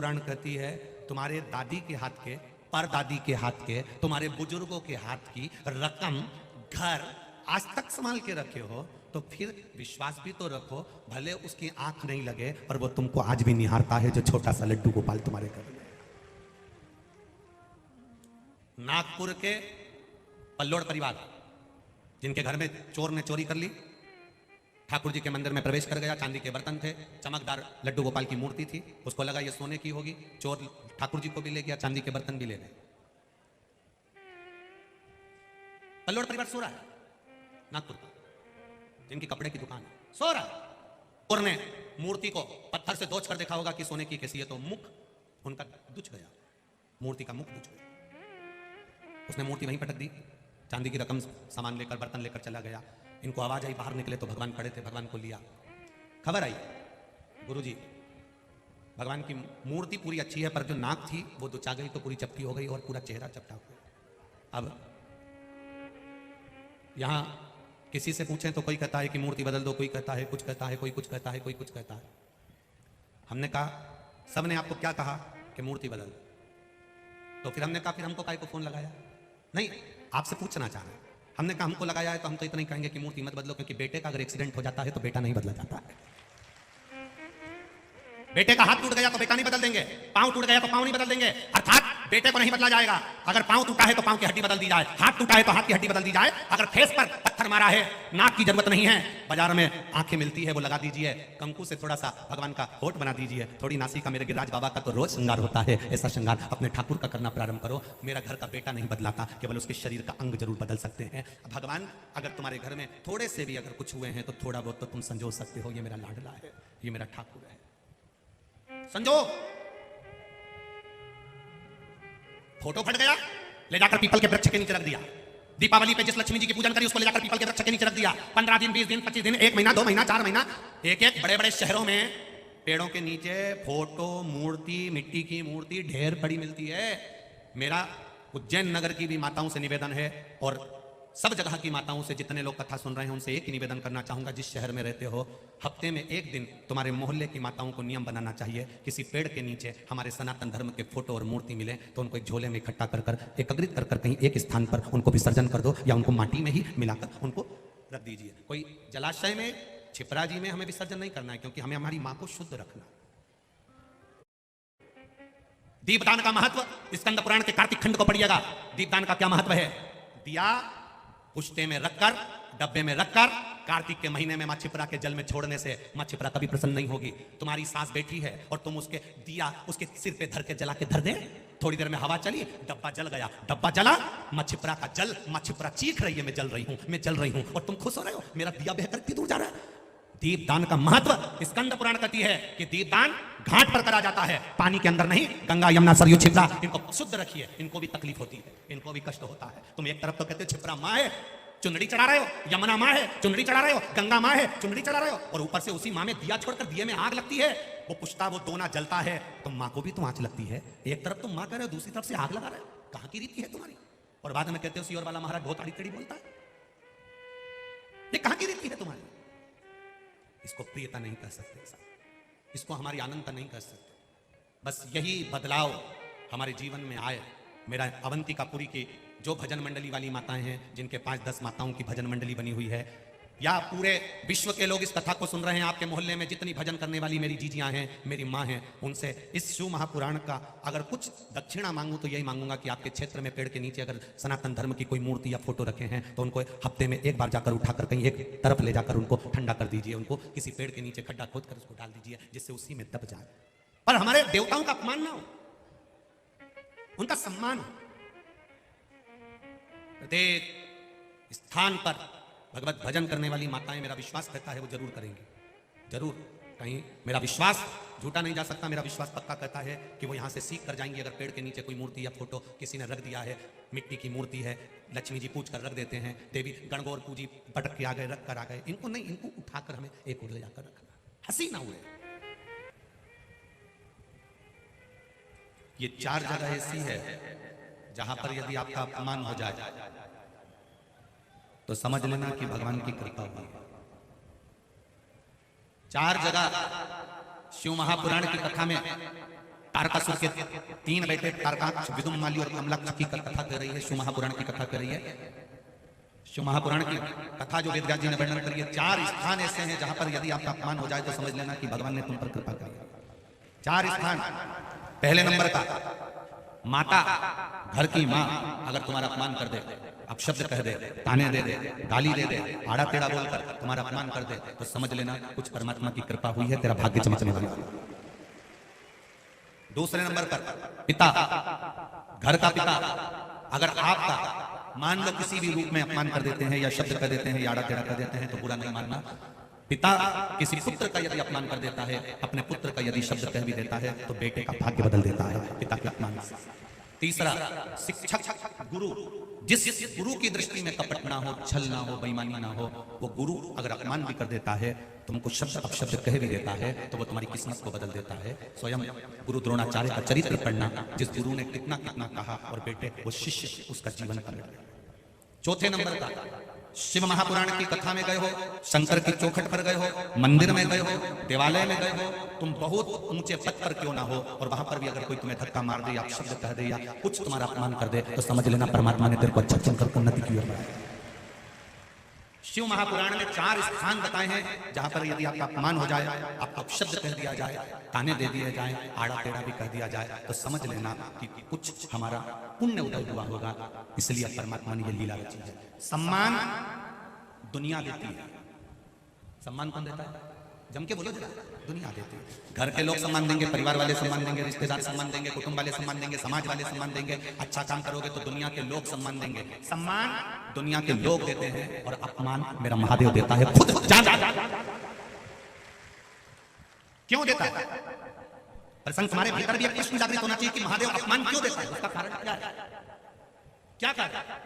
पुराण कहती है तुम्हारे दादी के हाथ के, परदादी के हाथ के, तुम्हारे बुजुर्गों के हाथ की रकम घर आज तक संभाल के रखे हो, तो फिर विश्वास भी तो रखो, भले उसकी आंख नहीं लगे और वो तुमको आज भी निहारता है, जो छोटा सा लड्डू गोपाल तुम्हारे घर में। नागपुर के पल्लोड़ परिवार, जिनके घर में चोर ने चोरी कर ली, ठाकुर जी के मंदिर में प्रवेश कर गया, चांदी के बर्तन थे, चमकदार लड्डू गोपाल की मूर्ति थी, उसको लगा ये सोने की होगी, चोर ठाकुर जी को भी ले गया, चांदी के बर्तन भी ले गए। पल्लोड़ परिवार सो रहा है नागपुर का, जिनकी कपड़े की दुकान है, सो रहा है। चोर ने मूर्ति को पत्थर से दोच कर देखा होगा कि सोने की कैसी है, तो मुख उनका दुच गया, मूर्ति का मुख दुच गया। उसने मूर्ति वहीं पटक दी, चांदी की रकम सामान लेकर बर्तन लेकर चला गया। इनको आवाज आई, बाहर निकले तो भगवान खड़े थे, भगवान को लिया। खबर आई गुरुजी भगवान की मूर्ति पूरी अच्छी है, पर जो नाक थी वो दुचा गई तो पूरी चपटी हो गई और पूरा चेहरा चपटा हो गया। अब यहां किसी से पूछें तो कोई कहता है कि मूर्ति बदल दो, कोई कहता है कुछ कहता है, कोई कुछ कहता है, कोई कुछ कहता है। हमने कहा, सबने आपको क्या कहा कि मूर्ति बदल दो, तो फिर हमने कहा फिर हमको काहे को फोन लगाया? नहीं, आपसे पूछना चाह रहे हैं। हमने कहा हमको लगाया है तो हम तो इतना ही कहेंगे कि मूर्ति मत बदलो, क्योंकि बेटे का अगर एक्सीडेंट हो जाता है तो बेटा नहीं बदला जाता है। बेटे का हाथ टूट गया तो बेटा नहीं बदल देंगे, पांव टूट गया तो पांव नहीं बदल देंगे, अर्थात बेटे को नहीं बदला जाएगा। अगर पांव टूटा है तो पांव की हड्डी बदल दी जाए, हाथ टूटा है तो हाथ की हड्डी बदल दी जाए। अगर फेस पर पत्थर मारा है, नाक की जरूरत नहीं है, बाजार में आंखें मिलती है वो लगा दीजिए, कंकु से थोड़ा सा भगवान का होठ बना दीजिए, थोड़ी नासिका, मेरे गिरिराज बाबा का तो रोज श्रृंगार होता है, ऐसा श्रृंगार अपने ठाकुर का करना प्रारंभ करो। मेरा घर का बेटा नहीं बदलाता, केवल उसके शरीर का अंग जरूर बदल सकते हैं। भगवान अगर तुम्हारे घर में थोड़े से भी अगर कुछ हुए हैं तो थोड़ा बहुत तो तुम संजो सकते हो, ये मेरा लाडला है, ये मेरा ठाकुर है, संजो। फोटो फट गया, ले जाकर पीपल के वृक्ष के नीचे रख दिया। दीपावली पे जिस लक्ष्मी जी की पूजन करी उसको ले जाकर पीपल के वृक्ष के नीचे रख दिया। 15 दिन, 20 दिन, 25 दिन, 1 महीना, 2 महीना, 4 महीना, एक बड़े बड़े शहरों में पेड़ों के नीचे फोटो, मूर्ति, मिट्टी की मूर्ति ढेर पड़ी मिलती है। मेरा उज्जैन नगर की भी माताओं से निवेदन है, और सब जगह की माताओं से, जितने लोग कथा सुन रहे हैं उनसे एक ही निवेदन करना चाहूंगा, जिस शहर में रहते हो, हफ्ते में एक दिन तुम्हारे मोहल्ले की माताओं को नियम बनाना चाहिए, किसी पेड़ के नीचे हमारे सनातन धर्म के फोटो और मूर्ति मिले तो उनको एक झोले में इकट्ठा कर कर एकत्रित कर कहीं एक स्थान पर उनको विसर्जन कर दो, या उनको माटी में ही मिलाकर उनको रख दीजिए। कोई जलाशय में, छिपरा जी में हमें विसर्जन नहीं करना है, क्योंकि हमें हमारी मां को शुद्ध रखना। दीपदान का महत्व स्कंद पुराण के कार्तिक खंड को पढ़िएगा। दीपदान का क्या महत्व है? दिया पुष्टे में रखकर, डब्बे में रखकर, कार्तिक के महीने में मां छिपरा के जल में छोड़ने से मां छिपरा कभी प्रसन्न नहीं होगी। तुम्हारी सास बैठी है और तुम उसके दिया उसके सिर पे धर के जला के धर दे, थोड़ी देर में हवा चली, डब्बा जल गया, डब्बा जला, मां छिपरा का जल, मां छिपरा चीख रही है मैं जल रही हूं, मैं जल रही हूं, और तुम खुश हो रहे हो, मेरा दिया बहकर कितनी दूर जा रहा है। दीपदान का महत्व स्कंद पुराण कहती है कि दीपदान घाट पर करा जाता है, पानी के अंदर नहीं। गंगा, यमुना, सरयू, छिपरा, इनको शुद्ध रखिए, इनको भी तकलीफ होती है, इनको भी कष्ट होता है। तुम एक तरफ तो कहते हो छिपरा माँ है, चुनरी चढ़ा रहे हो, यमुना माँ है, चुनरी चढ़ा रहे हो, गंगा माँ है, चुनरी चढ़ा रहे हो, और ऊपर से उसी माँ में दिया छोड़कर दिए में आग लगती है, वो पुछता, वो दोना जलता है, तो माँ को भी तो आंच लगती है। एक तरफ तुम माँ कह रहे हो, दूसरी तरफ से आग लगा रहे हो, कहाँ की रीति है तुम्हारी? और बाद में कहते हो सियोर वाला महाराज बहुत आड़ी टेढ़ी बोलता है, ये कहाँ की रीति है तुम्हारी? इसको प्रियता नहीं कह सकते, इसको हमारी आनंदता नहीं कह सकते। बस यही बदलाव हमारे जीवन में आए। मेरा अवंतिकापुरी की जो भजन मंडली वाली माताएं हैं, जिनके 5-10 माताओं की भजन मंडली बनी हुई है, या पूरे विश्व के लोग इस कथा को सुन रहे हैं, आपके मोहल्ले में जितनी भजन करने वाली मेरी जीजियां हैं, मेरी माँ हैं, उनसे इस शिव महापुराण का अगर कुछ दक्षिणा मांगू तो यही मांगूंगा कि आपके क्षेत्र में पेड़ के नीचे अगर सनातन धर्म की कोई मूर्ति या फोटो रखे हैं तो उनको हफ्ते में एक बार जाकर उठाकर कहीं एक तरफ ले जाकर उनको ठंडा कर दीजिए, उनको किसी पेड़ के नीचे खड्डा खोद कर उसको डाल दीजिए, जिससे उसी में दब जाए। पर हमारे देवताओं का अपमान ना हो, उनका सम्मान हो। प्रत्येक स्थान पर भगवत भजन करने वाली माताएं, मेरा विश्वास कहता है वो जरूर करेंगी, जरूर। कहीं मेरा विश्वास झूठा नहीं जा सकता, मेरा विश्वास पक्का कहता है कि वो यहाँ से सीख कर जाएंगी। अगर पेड़ के नीचे कोई मूर्ति या फोटो किसी ने रख दिया है, मिट्टी की मूर्ति है, लक्ष्मी जी पूछ कर रख देते हैं, देवी गणगौर पूजी पटक के आ गए, रख कर आ गए, इनको नहीं, इनको उठाकर हमें एक और ले जाकर रखना, हंसी ना हुए। ये 4 जगह ऐसी है जहां पर यदि आपका अपमान हो जाए तो समझ लेना कि भगवान की कृपा हुई। 4 जगह शिव महापुराण की कथा में तारकासुर के 3 बेटे तारकाक्ष, विदुम्माली और कमलाक्ष की कथा कर रही है, शिव महापुराण की कथा कर रही है। शिव महापुराण की कथा जो वेदव्यास जी ने वर्णन करी है, 4 स्थान ऐसे हैं जहां पर यदि आपका अपमान हो जाए तो समझ लेना कि भगवान ने तुम पर कृपा करी। 4 स्थान। पहले नंबर का माता, घर की मां अगर तुम्हारा अपमान कर दे, अपशब्द कह दे, ताने दे दे, गाली दे दे, आड़ा टेढ़ा बोलकर तुम्हारा अपमान कर दे, तो समझ लेना कुछ परमात्मा की कृपा हुई है, तेरा भाग्य चमकने वाला। दूसरे नंबर पर पिता, घर का पिता अगर आपका मान लो किसी भी रूप में अपमान कर देते हैं या शब्द कर देते हैं या आड़ा टेढ़ा कर देते हैं तो बुरा नहीं मानना। पिता किसी पुत्र का यदि अपमान कर देता है, अपने पुत्र का यदि शब्द कह भी देता है तो बेटे का भाग्य बदल देता है पिता के अपमान से। तीसरा शिक्षक, गुरु, जिस गुरु की दृष्टि में कपट ना हो, छल ना हो, बेईमानी ना हो, वो गुरु अगर अपमान भी कर देता है, तुमको शब्द अपशब्द कह भी देता है, तो वो तुम्हारी किस्मत को बदल देता है। स्वयं गुरु द्रोणाचार्य का चरित्र पढ़ना, जिस गुरु ने कितना कितना कहा और बेटे वो शिष्य उसका जीवन पलट गया। चौथे नंबर का शिव महापुराण की कथा में गए हो, शंकर की चौखट पर गए हो, मंदिर में गए हो, देवालय में गए हो, तुम बहुत ऊंचे पद पर क्यों ना हो और वहां पर भी अगर कोई तुम्हें धक्का मार दे या शब्द कह दे या कुछ तुम्हारा अपमान कर दे तो समझ लेना परमात्मा ने तेरे को अच्छा चुनकर उन्नति की ओर बढ़ाया। शिव महापुराण में 4 स्थान बताए हैं जहां पर यदि आपका अपमान हो जाए, आपको शब्द कह दिया जाए, ताने दे दिए जाए, आड़ा टेढ़ा भी कह दिया जाए, तो समझ लेना कि कुछ हमारा पुण्य उदय हुआ होगा। इसलिए परमात्मा ने ये लीला रची है। सम्मान दुनिया देती है। सम्मान कौन देता है? जम के बोलो जरा। दुनिया देती है। घर के लोग सम्मान देंगे, परिवार वाले सम्मान देंगे, रिश्तेदार सम्मान देंगे, कुटुंब वाले सम्मान देंगे, समाज वाले सम्मान देंगे। अच्छा काम करोगे तो दुनिया के लोग सम्मान देंगे। सम्मान दुनिया के लोग देते हैं और अपमान मेरा महादेव देता है खुद। क्यों देता है? प्रसंग तुम्हारे भीतर भी एक प्रश्न जागृत होना चाहिए कि महादेव अपमान क्यों देता है, उसका कारण क्या है? क्या कारण?